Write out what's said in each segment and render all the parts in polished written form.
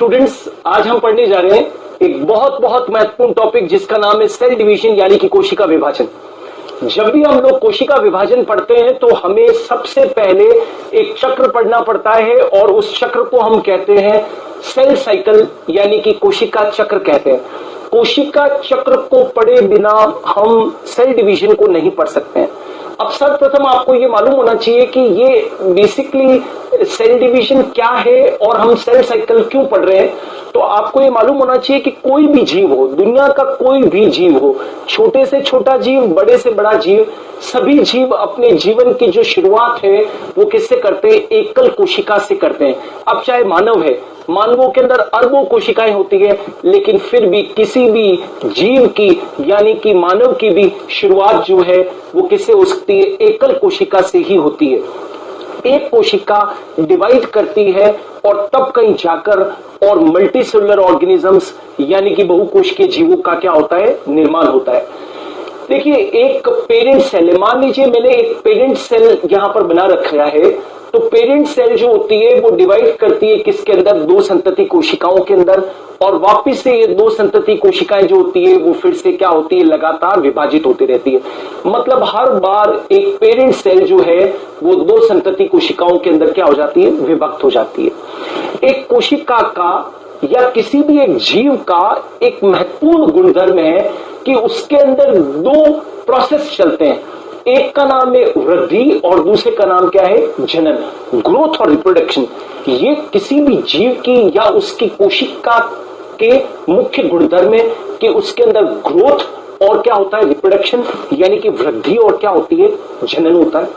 Students, आज हम पढ़ने जा रहे हैं एक बहुत बहुत महत्वपूर्ण टॉपिक जिसका नाम है सेल डिवीजन यानी कि कोशिका विभाजन। जब भी हम लोग कोशिका विभाजन पढ़ते हैं तो हमें सबसे पहले एक चक्र पढ़ना पड़ता है और उस चक्र को हम कहते हैं सेल साइकिल यानी कि कोशिका चक्र कहते हैं। कोशिका चक्र को पढ़े बिना हम सेल डिवीजन को नहीं पढ़ सकते हैं। अब सर्वप्रथम आपको ये मालूम होना चाहिए कि ये बेसिकली सेल डिवीजन क्या है और हम सेल साइकिल क्यों पढ़ रहे हैं। तो आपको ये मालूम होना चाहिए कि कोई भी जीव हो, दुनिया का कोई भी जीव हो, छोटे से छोटा जीव, बड़े से बड़ा जीव, सभी जीव अपने जीवन की जो शुरुआत है वो किससे करते हैं? एकल कोशिका से करते हैं। अब चाहे मानव है, मानवों के अंदर अरबों कोशिकाएं होती है, लेकिन फिर भी किसी भी जीव की यानी कि मानव की भी शुरुआत जो है वो किससे हो सकती है? एकल कोशिका से ही होती है। एक कोशिका डिवाइड करती है और तब कहीं जाकर और मल्टीसेलुलर ऑर्गेनिजम्स यानी कि बहुकोशिकीय जीवों का क्या होता है? निर्माण होता है। देखिए, एक पेरेंट सेल है, मान लीजिए मैंने एक पेरेंट सेल यहां पर बना रखा है। तो पेरेंट सेल जो होती है वो डिवाइड करती है किसके अंदर? दो संतति कोशिकाओं के अंदर, और वापस से ये दो संतति कोशिकाएं जो होती है वो फिर से क्या होती है? लगातार विभाजित होती रहती है। मतलब हर बार एक पेरेंट सेल जो है वो दो संतति कोशिकाओं के अंदर क्या हो जाती है? विभक्त हो जाती है। एक कोशिका का या किसी भी एक जीव का एक महत्वपूर्ण गुणधर्म है कि उसके अंदर दो प्रोसेस चलते हैं। एक का नाम है वृद्धि और दूसरे का नाम क्या है? जनन, ग्रोथ और रिप्रोडक्शन। ये किसी भी जीव की या उसकी कोशिका के मुख्य गुणधर्म है कि उसके अंदर ग्रोथ और क्या होता है? रिप्रोडक्शन यानी कि वृद्धि और क्या होती है? जनन होता है।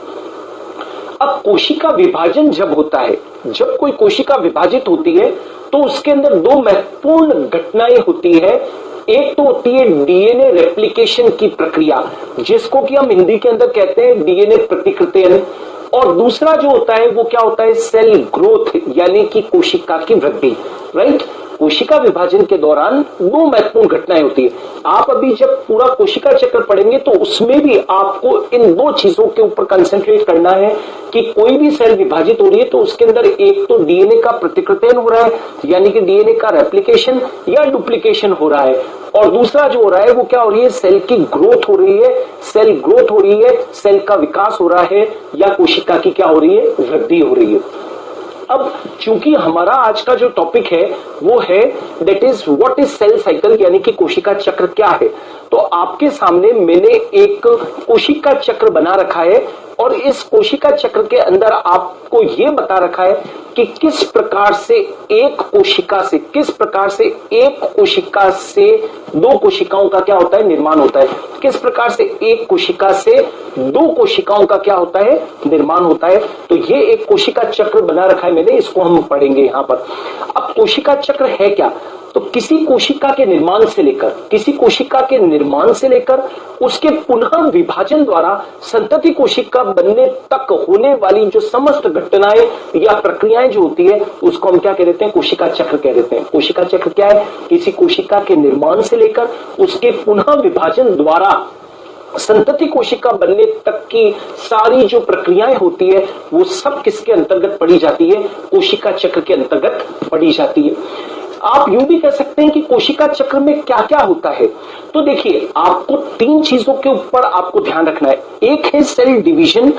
अब कोशिका विभाजन जब होता है, जब कोई कोशिका विभाजित होती है तो उसके अंदर दो महत्वपूर्ण घटनाएं होती है। एक तो होती है डीएनए रेप्लिकेशन की प्रक्रिया, जिसको कि हम हिंदी के अंदर कहते हैं डीएनए प्रतिकृतियन, और दूसरा जो होता है वो क्या होता है? सेल ग्रोथ यानी कि कोशिका की वृद्धि। राइट? कोशिका विभाजन के दौरान दो महत्वपूर्ण घटनाएं होती है। आप अभी जब पूरा कोशिका चक्र पढ़ेंगे तो उसमें भी आपको इन दो चीजों के ऊपर कंसंट्रेट करना है कि कोई भी सेल विभाजित हो रही है तो उसके अंदर एक तो डीएनए का प्रतिकृतियन हो रहा है यानी कि डीएनए का रेप्लिकेशन या डुप्लीकेशन हो रहा है, और दूसरा जो हो रहा है वो क्या हो रही है? सेल की ग्रोथ हो रही है, सेल ग्रोथ हो रही है, सेल का विकास हो रहा है या कोशिका की क्या हो रही है? वृद्धि हो रही है। अब चूंकि हमारा आज का जो टॉपिक है वो है that is what is cell cycle यानी कि कोशिका चक्र क्या है। तो आपके सामने मैंने एक कोशिका चक्र बना रखा है और इस कोशिका चक्र के अंदर आपको ये बता रखा है कि किस प्रकार से एक कोशिका से दो कोशिकाओं का क्या होता है? निर्माण होता है। किस प्रकार से एक कोशिका से दो कोशिकाओं का क्या होता है? निर्माण होता है। तो ये एक कोशिका चक्र बना रखा है मैंने, इसको हम पढ़ेंगे यहां पर। अब कोशिका चक्र है क्या? तो किसी कोशिका के निर्माण से लेकर उसके पुनः विभाजन द्वारा संतति कोशिका बनने तक होने वाली जो समस्त घटनाएं या प्रक्रियाएं जो होती है उसको हम क्या कह देते हैं? कोशिका चक्र कह देते हैं। कोशिका चक्र क्या है? किसी कोशिका के निर्माण से लेकर उसके पुनः विभाजन द्वारा संतति कोशिका बनने तक की सारी जो प्रक्रियाएं होती है वो सब किसके अंतर्गत पड़ी जाती है? कोशिका चक्र के अंतर्गत पड़ी जाती है। आप यूं भी कह सकते हैं कि कोशिका चक्र में क्या क्या होता है। तो देखिए, आपको तीन चीजों के ऊपर आपको ध्यान रखना है। एक है सेल डिवीजन,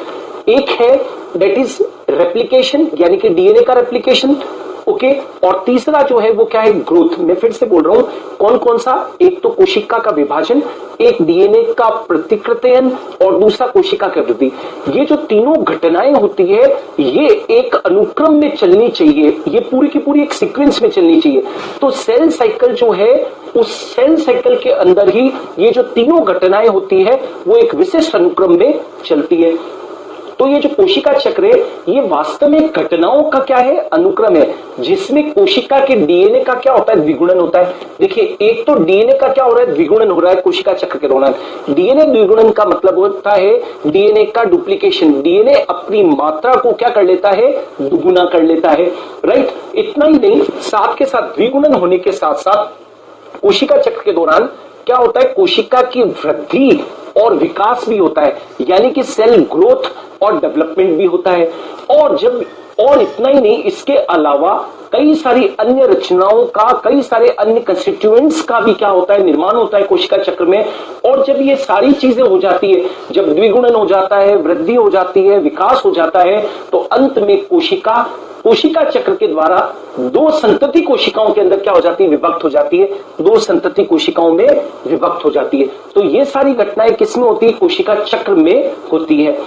एक है दैट इज रेप्लिकेशन यानी कि डीएनए का रेप्लिकेशन, ओके, और तीसरा जो है वो क्या है? ग्रोथ। मैं फिर से बोल रहा हूं, कौन कौन सा? एक तो कोशिका का विभाजन, एक डीएनए का प्रतिकृतियन और दूसरा कोशिका की वृद्धि। ये जो तीनों घटनाएं होती है ये एक अनुक्रम में चलनी चाहिए, ये पूरी की पूरी एक सीक्वेंस में चलनी चाहिए। तो सेल साइकिल जो है उस सेल साइकिल के अंदर ही ये जो तीनों घटनाएं होती है वो एक विशिष्ट अनुक्रम में चलती है। तो ये जो कोशिका चक्र है ये वास्तव में घटनाओं का क्या है? अनुक्रम है, जिसमें कोशिका के डीएनए का क्या होता है? द्विगुणन होता है। देखिए, एक तो डीएनए का क्या हो रहा है? द्विगुणन हो रहा है कोशिका चक्र के दौरान। डीएनए द्विगुणन का मतलब होता है डीएनए का डुप्लीकेशन। डीएनए अपनी मात्रा को क्या कर लेता है? दुगुना कर लेता है। राइट? इतना ही नहीं, साथ के साथ द्विगुणन होने के साथ साथ कोशिका चक्र के दौरान क्या होता है? कोशिका की वृद्धि और विकास भी होता है, यानी कि सेल ग्रोथ और डेवलपमेंट भी होता है। और इतना ही नहीं, इसके अलावा कई सारी अन्य रचनाओं का, कई सारे अन्य कंस्टिट्यूएंट्स का भी क्या होता है, निर्माण होता है कोशिका चक्र में। और जब ये सारी चीजें हो जाती है, जब द्विगुणन हो जाता है, वृद्धि हो जाती है, विकास हो जाता है, तो अंत में कोशिका चक्र के द्वारा दो संतति कोशिकाओं के अंदर क्या हो जाती है, विभक्त हो जाती है, दो संतति कोशिकाओं में विभक्त हो जाती है। तो ये सारी घटनाएं किसमें होती है, कोशिका चक्र में होती है।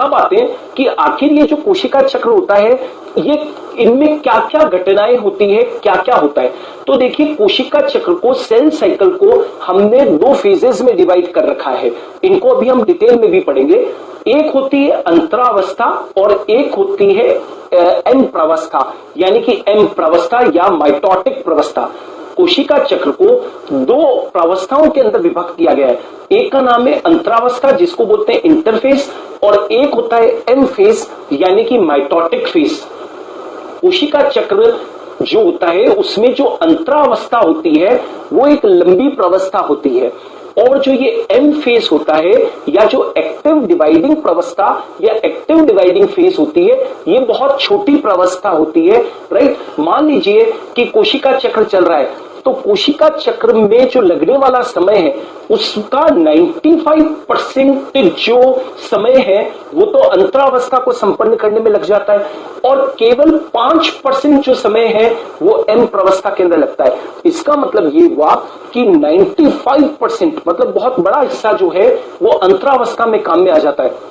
अब आते हैं कि आखिर ये जो कोशिका चक्र होता है, ये इनमें क्या क्या घटनाएं होती है, क्या क्या होता है। तो देखिए, कोशिका चक्र को, सेल साइकिल को हमने दो फेजेस में डिवाइड कर रखा है। इनको अभी हम डिटेल में भी पढ़ेंगे। एक होती है अंतरावस्था और एक होती है एम प्रावस्था, यानी कि एम प्रावस्था या माइटोटिक प्रावस्था। कोशिका चक्र को दो प्रावस्थाओं के अंदर विभक्त किया गया है। एक का नाम है अंतरावस्था, जिसको बोलते हैं इंटरफेस, और एक होता है एम फेज, यानी कि माइटोटिक फेज। कोशिका चक्र जो होता है उसमें जो अंतरावस्था होती है वो एक लंबी प्रावस्था होती है, और जो ये एम फेज होता है या जो एक्टिव डिवाइडिंग प्रावस्था या एक्टिव डिवाइडिंग फेज होती है, ये बहुत छोटी प्रावस्था होती है। राइट, मान लीजिए कि कोशिका चक्र चल रहा है, तो कोशिका चक्र में जो लगने वाला समय है उसका 95% जो समय है वो तो अंतरावस्था को संपन्न करने में लग जाता है, और केवल 5% जो समय है वो एम प्रावस्था के अंदर लगता है। इसका मतलब ये हुआ कि 95% मतलब बहुत बड़ा हिस्सा जो है वो अंतरावस्था में काम में आ जाता है।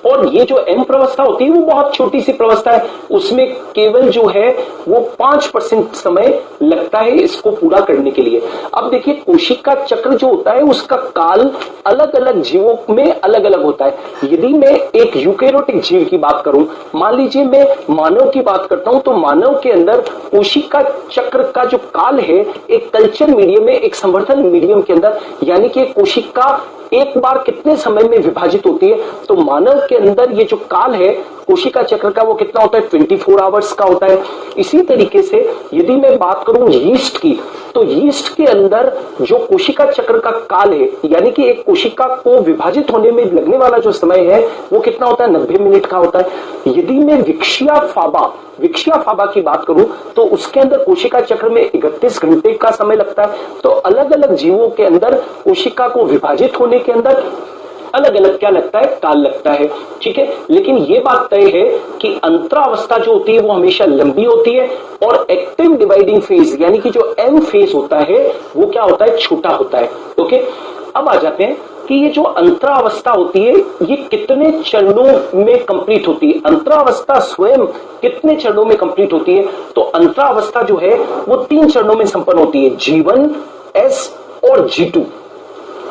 और ये जो एम प्रावस्था होती है वो बहुत छोटी सी प्रावस्था है, उसमें केवल जो है वो 5% समय लगता है इसको पूरा करने के लिए। अब देखिए, कोशिका चक्र जो होता है उसका काल अलग अलग जीवों में अलग अलग होता है। यदि मैं एक यूकेरियोटिक जीव की बात करूं, मान लीजिए मैं मानव की बात करता हूं, तो मानव के अंदर कोशिका चक्र का जो काल है एक कल्चर मीडियम में, एक संवर्धन मीडियम के अंदर, यानी कि कोशिका एक बार कितने समय में विभाजित होती है, तो मानव के अंदर ये जो काल है कोशिका चक्र का वो कितना होता है, 24 आवर्स का होता है। इसी तरीके से यदि मैं बात करूं यीस्ट की, तो यीस्ट के अंदर जो कोशिका चक्र का काल है, यानी कि एक कोशिका को विभाजित होने में लगने वाला जो समय है वो कितना होता है, 90 मिनट का होता है। यदि मैं विक्शिया फाबा की बात करूं, तो उसके अंदर कोशिका चक्र में 31 घंटे का समय लगता है। तो अलग अलग जीवों के अंदर कोशिका को विभाजित होने के अंदर अलग अलग क्या लगता है, काल लगता है। ठीक है, लेकिन ये बात तय है कि अंतरावस्था जो होती है वो हमेशा लंबी होती है, और एक्टिव डिवाइडिंग फेज यानी कि जो एम फेज होता है वो क्या होता है, छोटा होता है। ओके, अब आ जाते हैं कि ये जो अंतरावस्था होती है ये कितने चरणों में कंप्लीट होती है, अंतरावस्था स्वयं कितने चरणों में कंप्लीट होती है। तो अंतरावस्था जो है वो 3 चरणों में संपन्न होती है, G1, S और G2।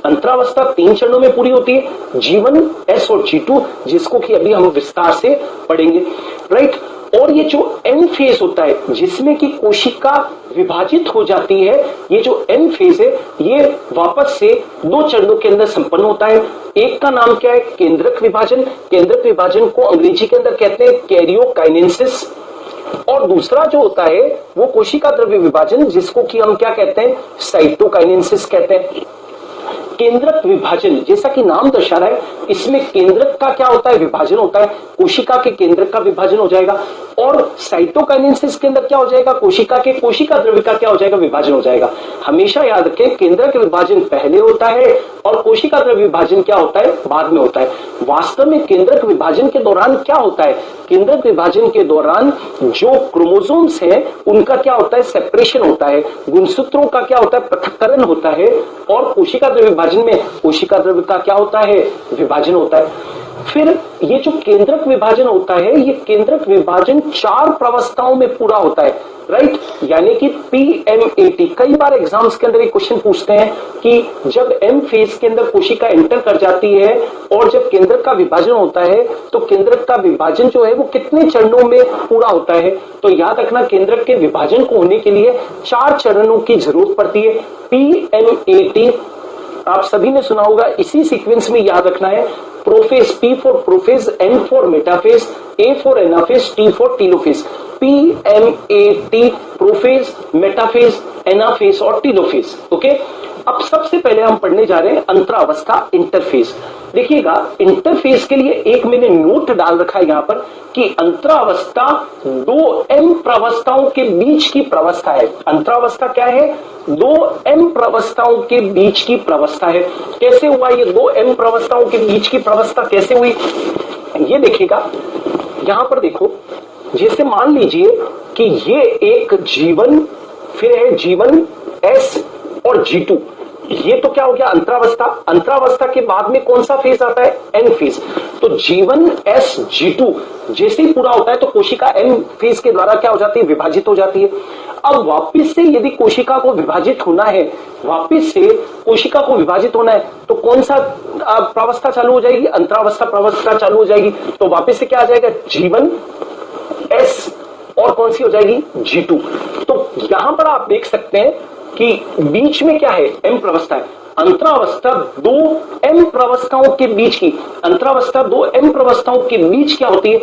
अंतरावस्था 3 चरणों में पूरी होती है, G1, S और G2, जिसको कि अभी हम विस्तार से पढ़ेंगे। राइट, और ये जो एम फेज होता है जिसमें कि कोशिका विभाजित हो जाती है, ये जो एम फेज है ये वापस से 2 चरणों के अंदर संपन्न होता है। एक का नाम क्या है, केंद्रक विभाजन। केंद्रक विभाजन को अंग्रेजी के अंदर कहते हैं कैरियोकाइनेसिस, और दूसरा जो होता है वो कोशिका द्रव्य विभाजन, जिसको कि हम क्या कहते हैं, साइटोकाइनेसिस कहते हैं। केंद्रक विभाजन जैसा कि नाम दर्शा रहा है, इसमें केंद्रक का क्या होता है, विभाजन होता है, कोशिका के केंद्रक का विभाजन हो जाएगा, और साइटोकाइनेसिस के अंदर क्या हो जाएगा, कोशिका के कोशिका द्रव्य का क्या हो जाएगा, विभाजन हो जाएगा। हमेशा याद रखें, केंद्रक विभाजन पहले होता है और कोशिका द्रव्य विभाजन क्या होता है, बाद में होता है। वास्तव में केंद्रक विभाजन के दौरान क्या होता है, केंद्रक विभाजन के दौरान जो क्रोमोसोम्स हैं उनका क्या होता है, सेपरेशन होता है, गुणसूत्रों का क्या होता है, पृथक्करण होता है, और कोशिका द्रव्य विभाजन में कोशिका द्रव्य का क्या होता है, विभाजन होता है। फिर ये जो केंद्रक विभाजन होता है, ये केंद्रक विभाजन 4 प्रावस्थाओं में पूरा होता है। राइट, यानी कि PMAT। कई बार एग्जाम्स के अंदर एक क्वेश्चन पूछते हैं कि जब एम फेज के अंदर कोशिका एंटर कर जाती है और जब केंद्रक का विभाजन होता है तो केंद्रक का विभाजन जो है वो कितने चरणों में पूरा होता है। तो याद रखना, केंद्रक के विभाजन को होने के लिए 4 चरणों की जरूरत पड़ती है। PMAT आप सभी ने सुना होगा, इसी सीक्वेंस में याद रखना है। Prophase, P for prophase, N for metaphase, A for anaphase, T for telophase. PMAT, prophase, metaphase, anaphase और टीलोफेज। ओके, अब सबसे पहले हम पढ़ने जा रहे हैं अंतरावस्था, इंटरफेस। देखिएगा, इंटरफेस के लिए एक मैंने नोट डाल रखा है यहां पर कि अंतरावस्था दो एम प्रवस्थाओं के बीच की प्रवस्था है। अंतरावस्था क्या है? दो एम प्रवस्थाओं के बीच की प्रवस्था है। कैसे हुआ ये दो एम प्रवस्थाओं के बीच की प्रवस्था कैसे हुई? ये देखिएगा, यहां पर देखो, जैसे मान लीजिए कि ये एक जीवन, फिर है जीवन एस और G2। ये तो क्या हो गया? अंतरावस्था। अंतरावस्था के बाद में कौन सा फेज आता है? N phase. तो जीवन एस G2 जैसे ही पूरा होता है तो कोशिका एन फेज के द्वारा क्या हो जाती है? विभाजित हो जाती है। अब वापस से यदि कोशिका को विभाजित होना है, वापस से कोशिका को विभाजित होना है, तो कौन सा प्रावस्था चालू हो जाएगी? अंतरावस्था प्रावस्था चालू हो जाएगी। तो वापस से क्या आ जाएगा? जीवन एस और कौन सी हो जाएगी? G2। तो यहां पर आप देख सकते हैं कि बीच में क्या है? एम प्रवस्था है। अंतरावस्था दो एम प्रवस्थाओं के बीच की, अंतरावस्था दो एम प्रवस्थाओं के बीच क्या होती है?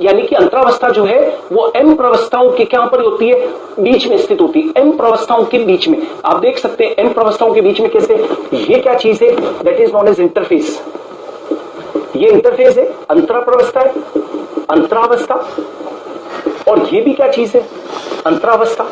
यानी कि अंतरावस्था जो है वो एम प्रवस्थाओं के क्या पर होती है? बीच में स्थित होती है। एम प्रवस्थाओं के बीच में आप देख सकते हैं एम प्रवस्थाओं के बीच में कैसे? ये क्या चीज है? That is known as interphase. ये इंटरफेस है, अंतरा प्रवस्था है, अंतरावस्था। और ये भी क्या चीज है? अंतरावस्था,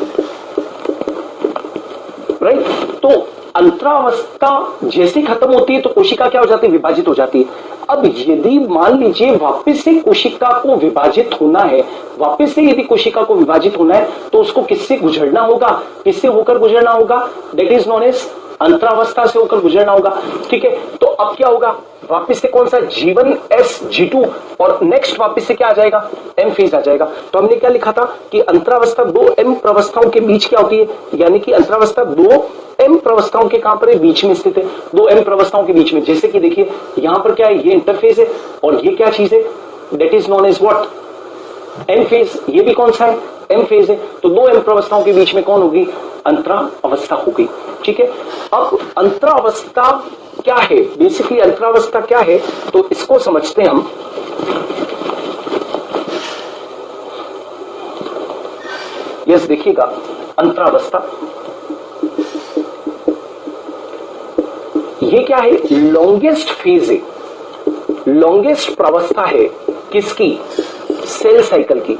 राइट। तो अंतरावस्था जैसे खत्म होती है तो कोशिका क्या हो जाती है? विभाजित हो जाती है। अब यदि मान लीजिए वापस से कोशिका को विभाजित होना है, वापस से यदि कोशिका को विभाजित होना है तो उसको किससे गुजरना होगा? किससे होकर गुजरना होगा? दैट इज नॉन एज अंतरावस्था से होकर गुजरना होगा। ठीक है, तो अब क्या होगा? वापस से कौन सा? जीवन एस G2 और नेक्स्ट वापस से क्या आ जाएगा? एम फेज आ जाएगा। तो हमने क्या लिखा था कि अंतरावस्था दो एम प्रवस्थाओं के बीच क्या होती है? यानी कि अंतरावस्था दो एम प्रवस्थाओं के कहां पर है? बीच में स्थित है। दो एम प्रवस्थाओं के बीच में, जैसे कि देखिए यहां पर क्या है? ये इंटरफेस है और ये क्या चीज है? That is known as what? M phase. ये भी कौन सा है? एम फेज है। तो दो एम प्रवस्थाओं के बीच में कौन होगी? अंतरावस्था होगी। ठीक है, अब अंतरावस्था क्या है? बेसिकली अंतरावस्था क्या है तो इसको समझते हैं हम। यस, देखिएगा, अंतरावस्था ये क्या है? लॉन्गेस्ट फेज है, लॉन्गेस्ट प्रावस्था है। किसकी? सेल साइकिल की।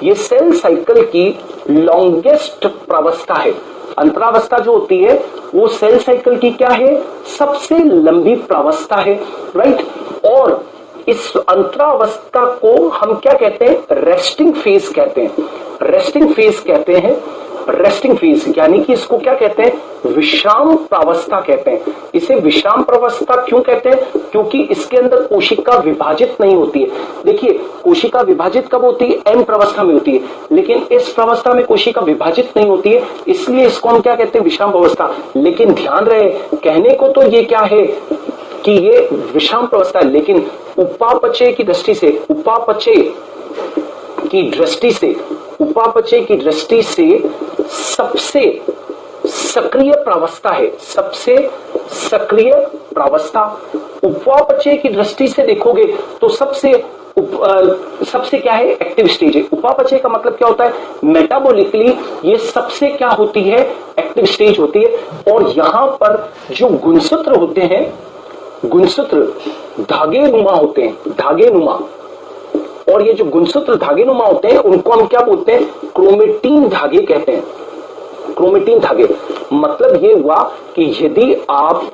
ये सेल साइकिल की लॉन्गेस्ट प्रावस्था है। अंतरावस्था जो होती है वो सेल साइकिल की क्या है? सबसे लंबी प्रावस्था है, राइट। और इस अंतरावस्था को हम क्या कहते हैं? रेस्टिंग फेज कहते हैं। रेस्टिंग फेज कहते हैं, रेस्टिंग फेज, यानी कि इसको क्या कहते हैं? विश्राम प्रावस्था कहते हैं। इसे विश्राम प्रावस्था क्यों कहते हैं? क्योंकि इसके अंदर कोशिका विभाजित नहीं होती है। देखिए, कोशिका विभाजित कब होती है? एम प्रावस्था में होती है, लेकिन इस प्रावस्था में कोशिका विभाजित नहीं होती है, इसलिए इसको हम क्या कहते हैं? विश्राम प्रावस्था। लेकिन ध्यान रहे, कहने को तो ये क्या है कि ये विश्राम प्रावस्था है, लेकिन उपापचय की दृष्टि से, उपापचय की दृष्टि से, उपापचय की दृष्टि से सबसे सक्रिय प्रावस्था है। सबसे सक्रिय प्रावस्था उपापचय की दृष्टि से देखोगे तो सबसे क्या है? एक्टिव स्टेज है। उपापचय का मतलब क्या होता है? मेटाबॉलिकली ये सबसे क्या होती है? एक्टिव स्टेज होती है। और यहां पर जो गुणसूत्र होते हैं, गुणसूत्र धागे नुमा होते हैं, धागे नुमा। और ये जो गुणसूत्र धागे नुमा होते हैं उनको हम क्या बोलते हैं? क्रोमेटीन धागे कहते हैं। क्रोमेटीन धागे मतलब ये हुआ कि यदि आप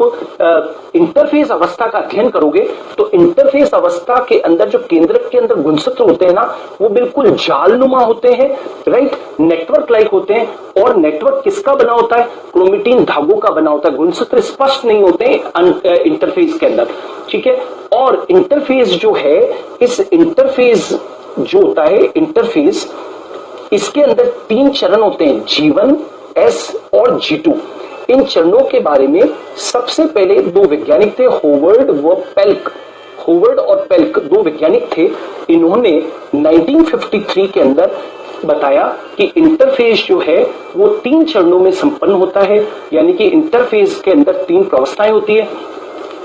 इंटरफेस अवस्था का अध्ययन करोगे तो इंटरफेस अवस्था के अंदर जो केंद्रक के अंदर गुणसूत्र होते हैं ना, वो बिल्कुल जालनुमा होते हैं, राइट, नेटवर्क लाइक होते हैं। और नेटवर्क किसका बना होता है? क्रोमेटीन धागों का बना होता है। गुणसूत्र स्पष्ट नहीं होते हैं इंटरफेस के अंदर, ठीक है। और इंटरफेस जो है, इस इंटरफेस जो होता है, इंटरफेस, इसके अंदर तीन चरण होते हैं, G1, S और G2। इन चरणों के बारे में सबसे पहले दो वैज्ञानिक थे, होवर्ड व पेल्क। होवर्ड और पेल्क दो वैज्ञानिक थे। इन्होंने 1953 के अंदर बताया कि इंटरफेस जो है वो तीन चरणों में संपन्न होता है, यानी कि इंटरफेस के अंदर तीन प्रावस्थाएं होती है,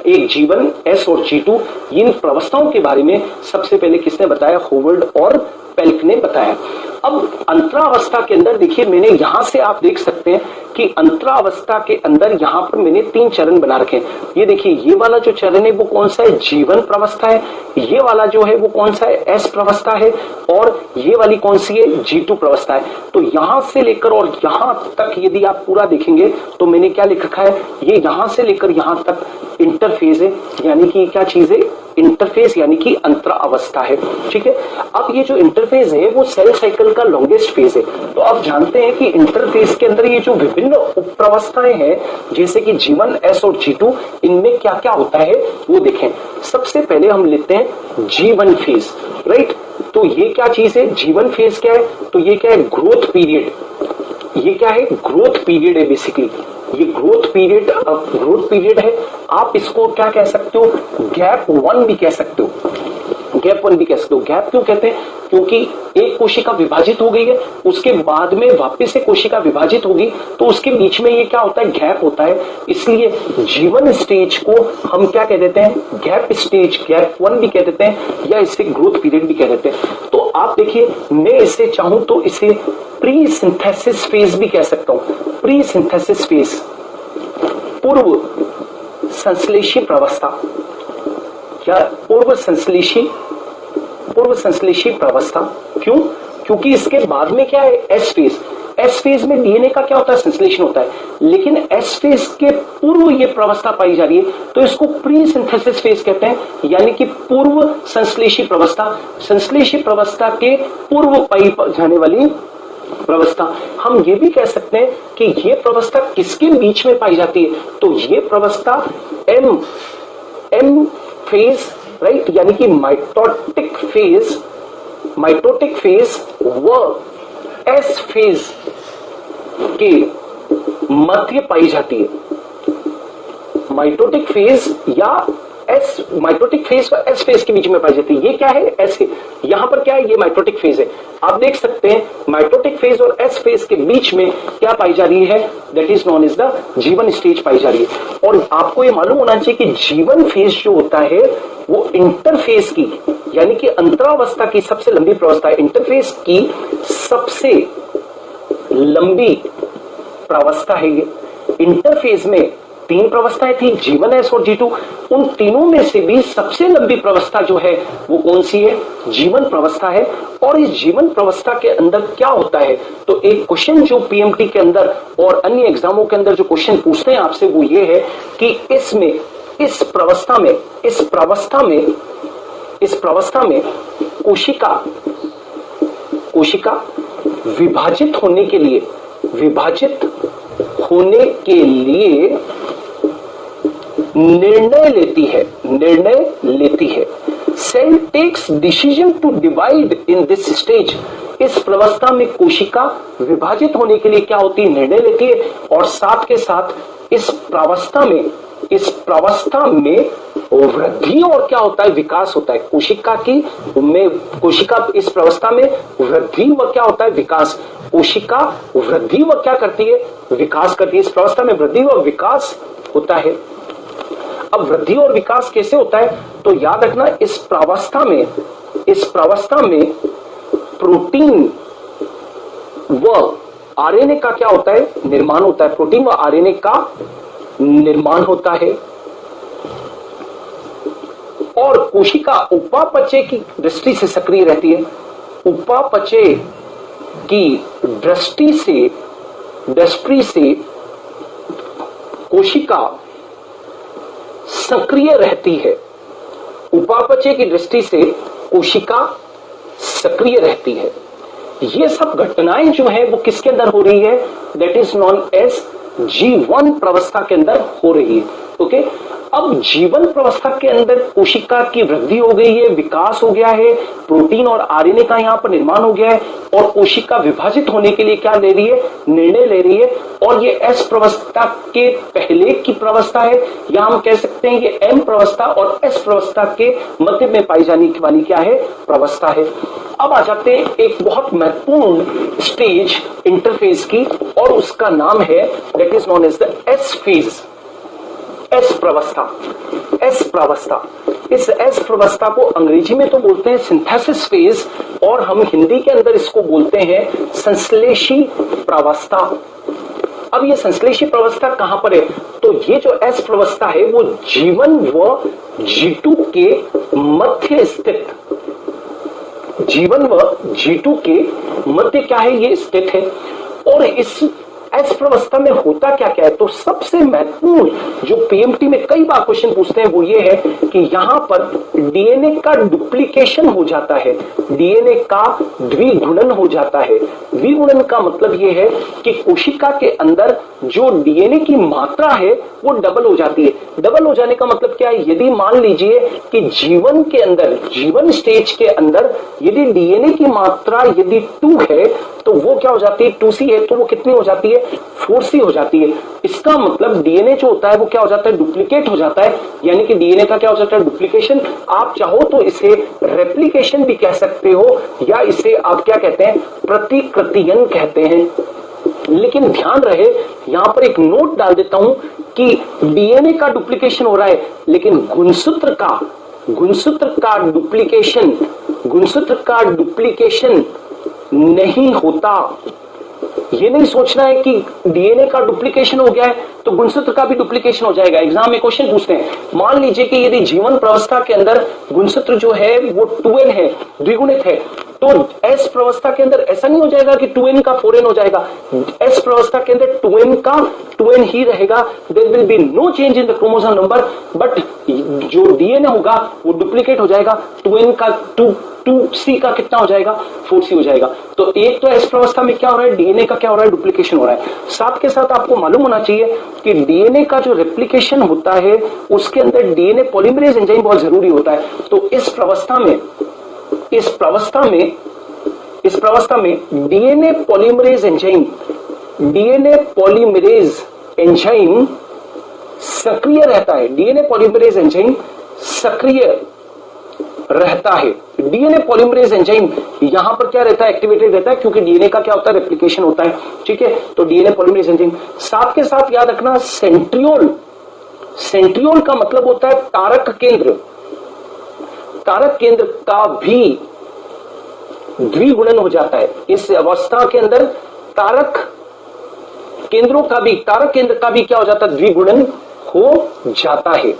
एक G1, S और G2। इन प्रावस्थाओं के बारे में सबसे पहले किसने बताया? होवर्ड और पेल्क ने बताया। अब अंतरावस्था के अंदर देखिए, मैंने यहां से आप देख सकते हैं कि अंतरावस्था के अंदर यहां पर मैंने 3 चरण बना रखे हैं। ये देखिए, ये वाला जो चरण है वो कौन सा है, जीवन प्रवस्था है। ये वाला जो है वो कौन सा है, एस प्रवस्था है। और ये वाली कौन सी है, G2 प्रवस्था है। तो यहां से लेकर और यहां तक यदि आप पूरा देखेंगे तो मैंने क्या लिख रखा है, ये यहां से लेकर यहां तक इंटरफेज है, यानी कि क्या चीज है, इंटरफेस, यानी कि अंतरावस्था है। ठीक है, अब ये जो इंटरफेस है वो सेल साइकिल का लॉन्गेस्ट फेज है। तो आप जानते हैं कि इंटरफेस के अंदर ये जो विभिन्न उपप्रवस्थाएं हैं, जैसे कि G1, S और G2, इनमें क्या क्या होता है वो देखें। सबसे पहले हम लेते हैं G1 फेज, राइट। तो ये क्या चीज है, G1 फेज क्या है, तो ये क्या है, ग्रोथ पीरियड। ये क्या है, ग्रोथ पीरियड है बेसिकली। ये ग्रोथ पीरियड है। आप इसको क्या कह सकते हो, गैप 1 भी कह सकते हो। गैप 1 भी कह सकते हो। गैप क्यों कहते हैं, क्योंकि एक कोशिका विभाजित हो गई है, उसके बाद में वापस से कोशिका विभाजित होगी, तो उसके बीच में ये क्या होता है, गैप होता है। इसलिए जीवन स्टेज को हम क्या कह देते हैं, गैप स्टेज, गैप 1 भी कह देते हैं, या इसे ग्रोथ पीरियड भी कह देते हैं। तो आप देखिए, मैं इसे चाहूं तो इसे प्री सिंथेसिस फेज भी कह सकता हूं। प्री सिंथेसिस फेज, पूर्व संश्लेषी प्रवस्था या पूर्व संश्लेषी प्रवस्था। क्यों, क्योंकि इसके बाद में क्या है, एस फेज। एस फेज में डीएनए का क्या होता है, संश्लेषण होता है, लेकिन एस फेज के पूर्व ये प्रवस्था पाई जा रही है, तो इसको प्री सिंथेसिस फेज कहते हैं, यानी कि पूर्व संश्लेषी प्रवस्था। संश्लेषी प्रवस्था के पूर्व पाई जाने वाली प्रवस्था। हम ये भी कह सकते हैं कि ये प्रवस्था किसके बीच में पाई जाती है, तो ये प्रवस्था एम फेज, राइट, यानी कि माइटोटिक फेज व एस फेज के मध्य पाई जाती है। माइटोटिक फेज और एस फेज के बीच में पाई जाती है। ये क्या है, एस है। यहां पर क्या है, ये माइटोटिक फेज है। आप देख सकते हैं माइटोटिक फेज और एस फेज के बीच में क्या पाई जा रही है, that is known as the G one stage पाई जा रही है। और आपको ये मालूम होना चाहिए कि जीवन फेज जो होता है वो इंटरफेज की, यानी कि अंतरावस्था की सबसे लंबी प्रवस्था है। इंटरफेज की सबसे लंबी प्रवस्था है ये। इंटरफेज में 3 प्रवस्थाएं थी, G1, S और G2। उन तीनों में से भी सबसे लंबी प्रवस्था जो है वो कौन सी है, जीवन प्रवस्था है। और इस जीवन प्रवस्था के अंदर क्या होता है, तो एक क्वेश्चन जो पीएमटी के अंदर और अन्य एग्जामों के अंदर जो क्वेश्चन पूछते हैं आपसे वो ये है कि इसमें इस प्रवस्था में कोशिका विभाजित होने के लिए निर्णय लेती है। Cell takes decision to divide in this stage. इस प्रवस्था में कोशिका विभाजित होने के लिए क्या होती है, निर्णय लेती है। और साथ के साथ इस प्रवस्था में वृद्धि और क्या होता है, विकास होता है। कोशिका इस प्रवस्था में वृद्धि व क्या होता है, विकास। कोशिका वृद्धि व क्या करती है, विकास करती है। इस प्रवस्था में वृद्धि व विकास होता है। अब वृद्धि और विकास कैसे होता है, तो याद रखना, इस प्रावस्था में प्रोटीन व आरएनए का क्या होता है, निर्माण होता है। प्रोटीन व आरएनए का निर्माण होता है। और कोशिका उपापचय की दृष्टि से सक्रिय रहती है। उपापचय की दृष्टि से कोशिका सक्रिय रहती है। उपापचय की दृष्टि से कोशिका सक्रिय रहती है। ये सब घटनाएं जो है वो किसके अंदर हो रही है, that is known as G1 प्रवस्था के अंदर हो रही है। ओके, अब जीवन प्रवस्था के अंदर कोशिका की वृद्धि हो गई है, विकास हो गया है, प्रोटीन और आरएनए का यहाँ पर निर्माण हो गया है, और कोशिका विभाजित होने के लिए क्या ले रही है, निर्णय ले रही है। और ये एस प्रवस्था के पहले की प्रवस्था है, या हम कह सकते हैं ये एम प्रवस्था और एस प्रवस्था के मध्य में पाई जाने वाली क्या है, प्रवस्था है। अब आ जाते हैं एक बहुत महत्वपूर्ण स्टेज इंटरफेज की, और उसका नाम है that is known as the S phase. S प्रवस्था। इस एस प्रवस्था को अंग्रेजी में तो बोलते हैं सिंथेसिस फेज, और हम हिंदी के अंदर इसको बोलते हैं संश्लेषी प्रावस्था। अब ये संश्लेषी प्रावस्था कहां पर है? तो ये जो एस प्रावस्था है वो G1 व G2 के मध्य स्थित, G1 व G2 के मध्य क्या है, ये स्थित है। और इस एस प्रावस्था में होता क्या क्या है? तो सबसे महत्वपूर्ण जो पीएमटी में कई बार क्वेश्चन पूछते हैं वो ये है कि यहां पर डीएनए का डुप्लीकेशन हो जाता है, डीएनए का द्विगुणन हो जाता है। द्विगुणन का मतलब ये है कि कोशिका के अंदर जो डीएनए की मात्रा है वो डबल हो जाती है। डबल हो जाने का मतलब क्या है? यदि मान लीजिए कि जीवन के अंदर, जीवन स्टेज के अंदर यदि डीएनए की मात्रा यदि 2 है तो वो क्या हो जाती है, 2C है तो वो कितनी हो जाती है, 4C हो जाती है। इसका मतलब डीएनए जो होता है वो क्या हो जाता है, डुप्लीकेट हो जाता है, यानी कि डीएनए का क्या हो जाता है, डुप्लीकेशन। आप चाहो तो इसे रेप्लिकेशन भी कह सकते हो, या इसे आप क्या कहते हैं, प्रतिकृतियन कहते हैं। लेकिन ध्यान रहे, यहां पर एक नोट डाल देता हूं कि डीएनए का डुप्लीकेशन हो रहा है, लेकिन गुणसूत्र का डुप्लीकेशन नहीं होता। ये नहीं सोचना है कि डीएनए का डुप्लीकेशन हो गया है तो गुणसूत्र का भी डुप्लीकेशन हो जाएगा। एग्जाम में क्वेश्चन पूछते हैं, मान लीजिए कि यदि जीवन प्रावस्था के अंदर गुणसूत्र जो है वो 2n है, द्विगुणित है, तो एस प्रावस्था के अंदर ऐसा नहीं हो जाएगा कि 2n का 4n हो जाएगा। एस प्रावस्था के अंदर 2n का 2n ही रहेगा, there will be no change in the chromosome number, but जो डीएनए होगा वो डुप्लीकेट हो जाएगा। 2n का 2C का कितना हो जाएगा, 4C हो जाएगा। तो एक तो एस प्रावस्था में क्या हो रहा है, डीएनए का क्या हो रहा है, डुप्लीकेशन हो रहा है। साथ के साथ आपको मालूम होना चाहिए कि डीएनए का जो रेप्लिकेशन होता है उसके अंदर डीएनए पॉलीमरेज एंजाइम बहुत जरूरी होता है। तो इस प्रावस्था में डीएनए पॉलीमरेज एंजाइम सक्रिय रहता है। डीएनए पॉलीमरेज एंजाइम सक्रिय रहता है। डीएनए पॉलीमरेज एंजाइम यहां पर क्या रहता है, एक्टिवेटेड रहता है, क्योंकि डीएनए का क्या होता है, रेप्लिकेशन होता है। ठीक है, तो डीएनए पॉलीमरेज एंजाइम। साथ के साथ याद रखना सेंट्रियोल का मतलब होता है तारक केंद्र। तारक केंद्र का भी द्विगुणन हो जाता है। इस अवस्था के अंदर तारक केंद्र का भी क्या हो जाता है, द्विगुणन हो जाता है।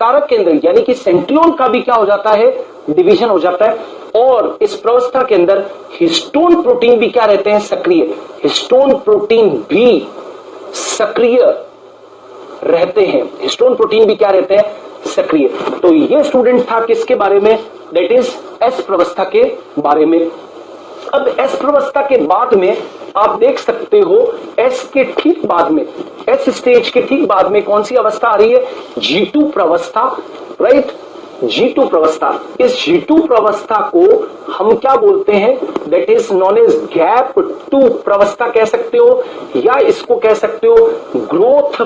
तारक केंद्र यानी कि सेंट्रियोल का भी क्या हो जाता है, डिवीजन हो जाता है। और इस प्रावस्था के अंदर हिस्टोन प्रोटीन भी क्या रहते हैं, सक्रिय। हिस्टोन प्रोटीन भी सक्रिय रहते हैं। हिस्टोन प्रोटीन भी क्या रहते हैं, सक्रिय। तो ये स्टूडेंट था किसके बारे में, दैट इज एस प्रावस्था के बारे में। अब एस प्रावस्था के बाद में आप देख सकते हो, एस के ठीक बाद में, एस स्टेज के ठीक बाद में कौन सी अवस्था आ रही है, G2 प्रावस्था, राइट। G2 प्रावस्था। इस G2 प्रावस्था को हम क्या बोलते हैं, that is known age gap 2 प्रावस्था कह सकते हो, या इसको कह सकते हो ग्रोथ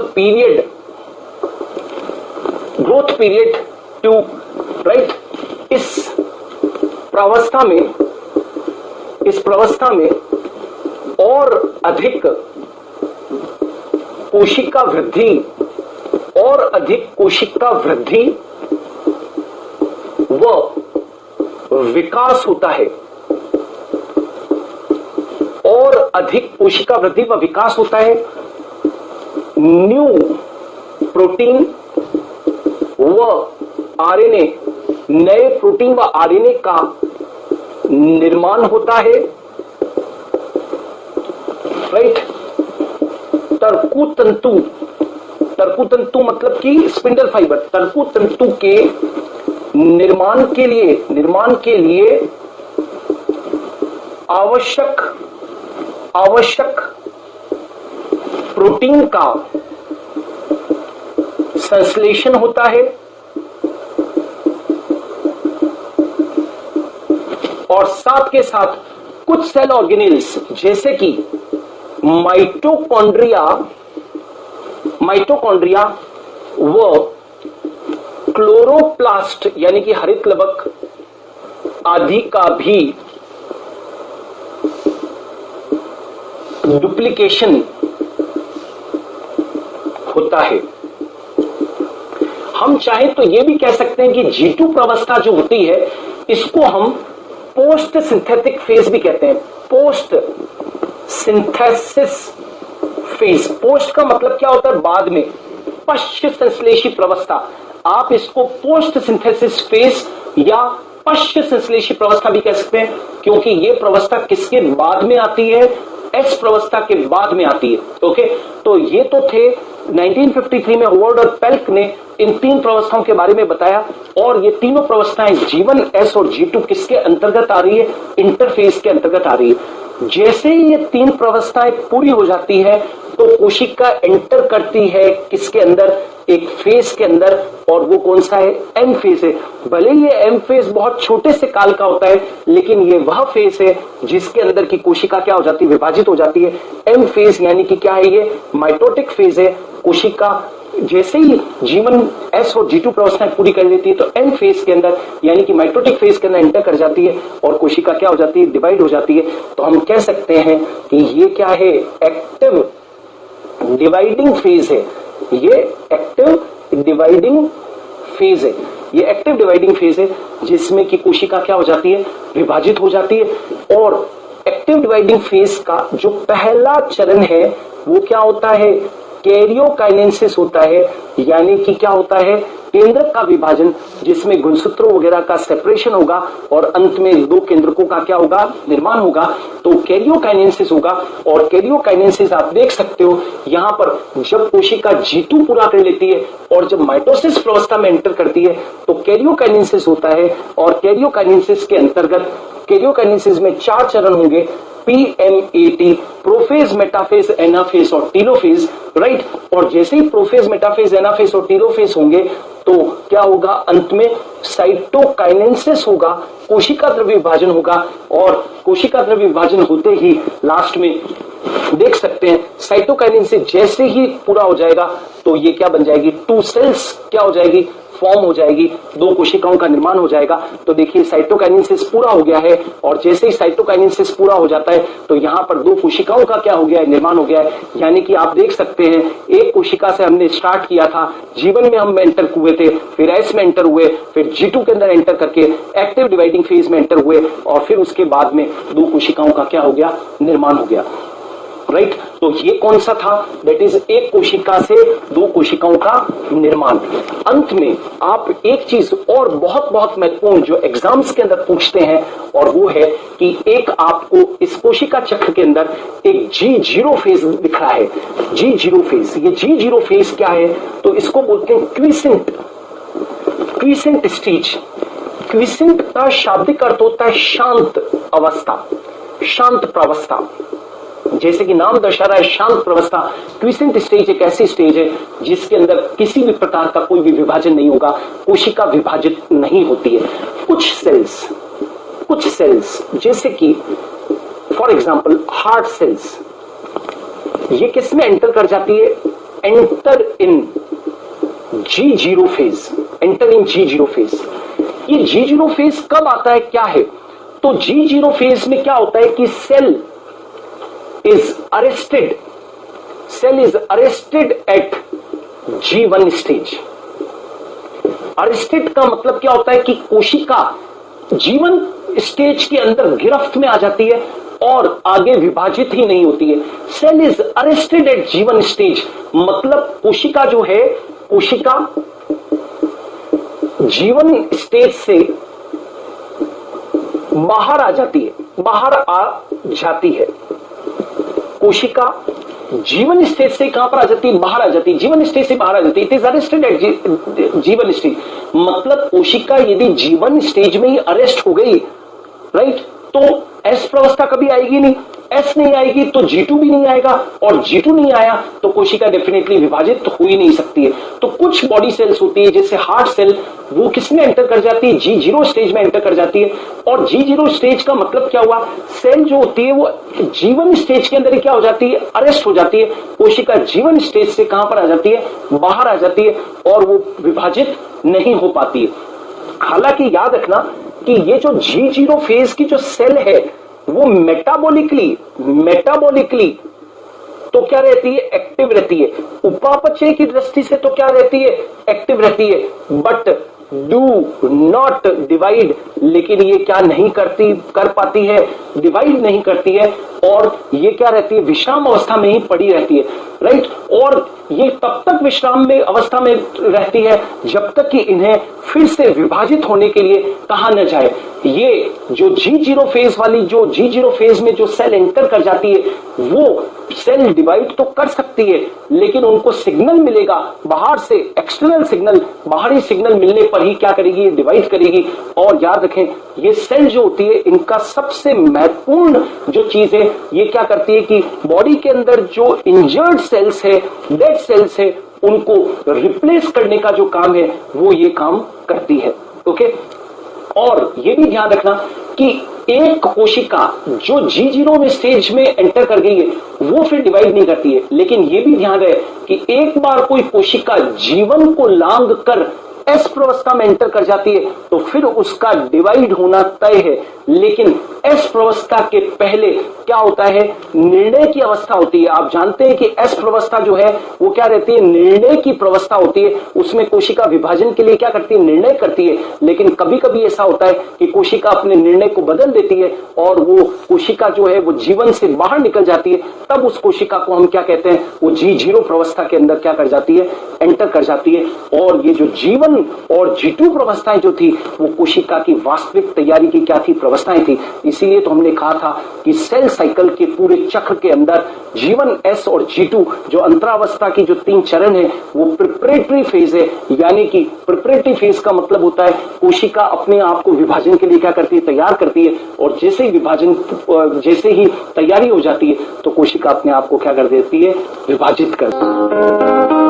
पीरियड 2, राइट। इस प्रावस्था में और अधिक कोशिका वृद्धि व विकास होता है, और अधिक कोशिका वृद्धि व विकास होता है। न्यू प्रोटीन व आरएनए, नए प्रोटीन व आरएनए का निर्माण होता है, राइट। तर्कु मतलब कि स्पिंडल फाइबर, तर्कु तंतु के निर्माण के लिए आवश्यक प्रोटीन का संश्लेषण होता है, और साथ के साथ कुछ सेल ऑर्गेनेल्स जैसे कि माइटोकॉन्ड्रिया व क्लोरोप्लास्ट यानी कि हरित लवक आदि का भी डुप्लीकेशन होता है। हम चाहे तो ये भी कह सकते हैं कि G2 प्रवस्था जो होती है इसको हम पोस्ट सिंथेटिक फेज भी कहते हैं। पोस्ट सिंथेसिस फेज, पोस्ट का मतलब क्या होता है बाद में, पश्चात संश्लेषी प्रवस्था, आप इसको पोस्ट सिंथेसिस फेज या पश्चात संश्लेषी प्रवस्था भी कह सकते हैं, क्योंकि ये प्रवस्था किसके बाद में आती है, एस प्रवस्था के बाद में आती है। ओके, तो ये तो थे 1953 में होवर्ड और पेल्क ने इन तीन प्रवस्थाओं के बारे में बताया, और ये तीनों प्रवस्थाएं G1, S और G2 किसके अंतर्गत आ रही है, इंटरफेज के अंतर्गत आ रही है। जैसे ही ये तीन प्रवस्थाएं पूरी हो जाती है तो कोशिका एंटर करती है किसके अंदर, एक फेज के अंदर, और वो कौन सा है, एम फेज है। भले ये एम फेज बहुत छोटे से काल का होता है, लेकिन ये वह फेज है जिसके अंदर की कोशिका क्या हो जाती है, विभाजित हो जाती है। एम फेज यानी कि क्या है, ये माइटोटिक फेज है। कोशिका जैसे ही G1, S और G2 प्रवस्थाएं पूरी कर लेती है तो एम फेज के अंदर यानी कि माइटोटिक फेज के अंदर एंटर कर जाती है और कोशिका क्या हो जाती है, डिवाइड हो जाती है। तो हम कह सकते हैं कि ये क्या है, एक्टिव डिवाइडिंग फेज है। ये एक्टिव डिवाइडिंग फेज है, ये एक्टिव डिवाइडिंग फेज है जिसमें कि कोशिका क्या हो जाती है, विभाजित हो जाती है। और एक्टिव डिवाइडिंग फेज का जो पहला चरण है वो क्या होता है, कैरियोकाइनेसिस होता है, यानी कि क्या होता है, केंद्रक का विभाजन, जिसमें गुणसूत्रों वगैरह का सेपरेशन होगा और अंत में दो केंद्रकों का क्या होगा, निर्माण होगा। तो कैरियोकाइनेसिस होगा। और कैरियोकाइनेसिस आप देख सकते हो यहां पर, जब कोशिका G2 पूरा कर लेती है और जब माइटोसिस प्रवस्था में एंटर करती है तो कैरियोकाइनेसिस होता है। और कैरियोकाइनेसिस के अंतर्गत, कैरियोकाइनेसिस में 4 चरण होंगे, PMAT, प्रोफेज, मेटाफेज, एनाफेज और टीलोफेज, राइट। और जैसे ही प्रोफेज, मेटाफेज, एनाफेज और टीलोफेज होंगे तो क्या होगा, अंत में साइटोकाइनेसिस होगा, कोशिका द्रव्य विभाजन होगा। और कोशिका द्रव्य विभाजन होते ही लास्ट में देख सकते हैं साइटोकाइनेसिस जैसे ही पूरा हो जाएगा तो ये क्या बन जाएगी, 2 सेल्स क्या हो जाएगी, फॉर्म हो जाएगी, 2 कोशिकाओं का निर्माण हो जाएगा। तो देखिए साइटोकाइनेसिस पूरा हो गया है, और जैसे ही साइटोकाइनेसिस पूरा हो जाता है तो यहां पर 2 कोशिकाओं का क्या हो गया है, निर्माण हो गया है। यानी कि आप देख सकते हैं एक कोशिका से हमने स्टार्ट किया था, G1 में हम एंटर हुए थे, फिर S में एंटर हुए, फिर G2 के अंदर एंटर करके एक्टिव डिवाइडिंग फेज में एंटर हुए, और फिर उसके बाद में 2 कोशिकाओं का क्या हो गया, निर्माण हो गया, राइट। तो ये कौन सा था, दैट इज एक कोशिका से 2 कोशिकाओं का निर्माण। अंत में आप एक चीज और बहुत बहुत महत्वपूर्ण जो एग्जाम्स के अंदर पूछते हैं, और वो है कि एक आपको इस कोशिका चक्र के अंदर एक G0 फेज दिख रहा है। G0 फेज, ये G0 फेज क्या है, तो इसको बोलते हैं क्विसेंट, क्विसेंट स्टेज। क्विसेंट का शाब्दिक अर्थ होता है शांत अवस्था, शांत प्रावस्था, जैसे कि नाम दर्शा रहा है शांत प्रवस्था। क्विसेंट स्टेज एक ऐसी स्टेज है जिसके अंदर किसी भी प्रकार का कोई भी विभाजन नहीं होगा, कोशिका विभाजित नहीं होती है। कुछ सेल्स जैसे कि फॉर एग्जांपल हार्ट सेल्स, ये किस में एंटर कर जाती है, enter in G0 phase, enter in G0 phase. ये G0 फेज कब आता है, क्या है, तो G0 फेज में क्या होता है कि cell is arrested at G1 stage। Arrested का मतलब क्या होता है कि कोशिका G1 स्टेज के अंदर गिरफ्त में आ जाती है और आगे विभाजित ही नहीं होती है। Cell is arrested at G1 stage, मतलब कोशिका जो है, कोशिका G1 स्टेज से बाहर आ जाती है, बाहर आ जाती है। कोशिका G1 स्टेज से कहां पर आ जाती है, बाहर आ जाती है, G1 स्टेज से बाहर आ जाती है। It is arrested at G1 stage, मतलब कोशिका यदि G1 स्टेज में ही अरेस्ट हो गई, राइट, तो S प्रवस्था कभी आएगी नहीं, S नहीं आएगी तो G2 भी नहीं आएगा, और G2 नहीं आया तो कोशिका डेफिनेटली विभाजित हो ही नहीं सकती है। तो कुछ बॉडी सेल्स होती है जैसे हार्ट सेल, वो किस में एंटर कर जाती है, G0 स्टेज में एंटर कर जाती है। और G0 स्टेज का मतलब क्या हुआ, सेल जो होती है वो G1 स्टेज के अंदर ही क्या हो जाती है, अरेस्ट हो जाती है। कोशिका G1 स्टेज से कहां पर आ जाती है, बाहर आ जाती है, और वो विभाजित नहीं हो पाती है। हालांकि याद रखना कि ये जो G0 फेज की जो सेल है वो मेटाबॉलिकली तो क्या रहती है, एक्टिव रहती है। उपापचय की दृष्टि से तो क्या रहती है, एक्टिव रहती है। बट डू नॉट डिवाइड, लेकिन ये क्या नहीं कर पाती है, डिवाइड नहीं करती है, और ये क्या रहती है, विश्राम अवस्था में ही पड़ी रहती है, राइट। और ये तब तक विश्राम में अवस्था में रहती है जब तक कि इन्हें फिर से विभाजित होने के लिए कहा न जाए। ये जो G0 फेज वाली, जो G0 फेज में जो सेल एंटर कर जाती है, वो सेल डिवाइड तो कर सकती है, लेकिन उनको सिग्नल मिलेगा बाहर से, एक्सटर्नल सिग्नल, बाहरी सिग्नल मिलने पर ही क्या करेगी, डिवाइड करेगी। और याद रखें, ये सेल जो होती है, इनका सबसे महत्वपूर्ण जो चीज है, ये क्या करती है कि बॉडी के अंदर जो इंजर्ड सेल्स है, डेड सेल्स है, उनको रिप्लेस करने का जो काम है, वो ये काम करती है। ओके। और ये भी ध्यान रखना कि एक कोशिका जो G0 में स्टेज में एंटर कर गई है, वो फिर डिवाइड नहीं करती है। लेकिन ये भी ध्यान रहे कि एक बार कोई कोशिका जीवन को लांग कर एस प्रवस्था में एंटर कर जाती है, तो फिर उसका डिवाइड होना तय है। लेकिन एस प्रवस्था के पहले क्या होता है, निर्णय की अवस्था होती है। आप जानते हैं कि एस प्रवस्था जो है वो क्या रहती है, निर्णय की प्रवस्था होती है। उसमें कोशिका विभाजन के लिए क्या करती है, निर्णय करती है। लेकिन कभी कभी ऐसा होता है कि कोशिका अपने निर्णय को बदल देती है और वो कोशिका जो है वो जीवन से बाहर निकल जाती है। तब उस कोशिका को हम क्या कहते हैं, वो G0 प्रवस्था के अंदर क्या कर जाती है, एंटर कर जाती है। और ये जो जीवन और G2 प्रवस्थाएं जो थी, वो कोशिका की वास्तविक तैयारी की क्या थी, प्रवस्थाएं थी। इसीलिए तो हमने कहा था कि सेल साइकिल के पूरे चक्र के अंदर जीवन S और G2 जो अंतरावस्था की जो 3 चरण है, वो प्रिपरेटरी फेज है। यानी कि प्रिपरेटरी फेज का मतलब होता है कोशिका अपने आप को विभाजन के लिए क्या करती है, तैयार करती है। और जैसे ही विभाजन, जैसे ही तैयारी हो जाती है, तो कोशिका अपने आप को क्या कर देती है, विभाजित करती है।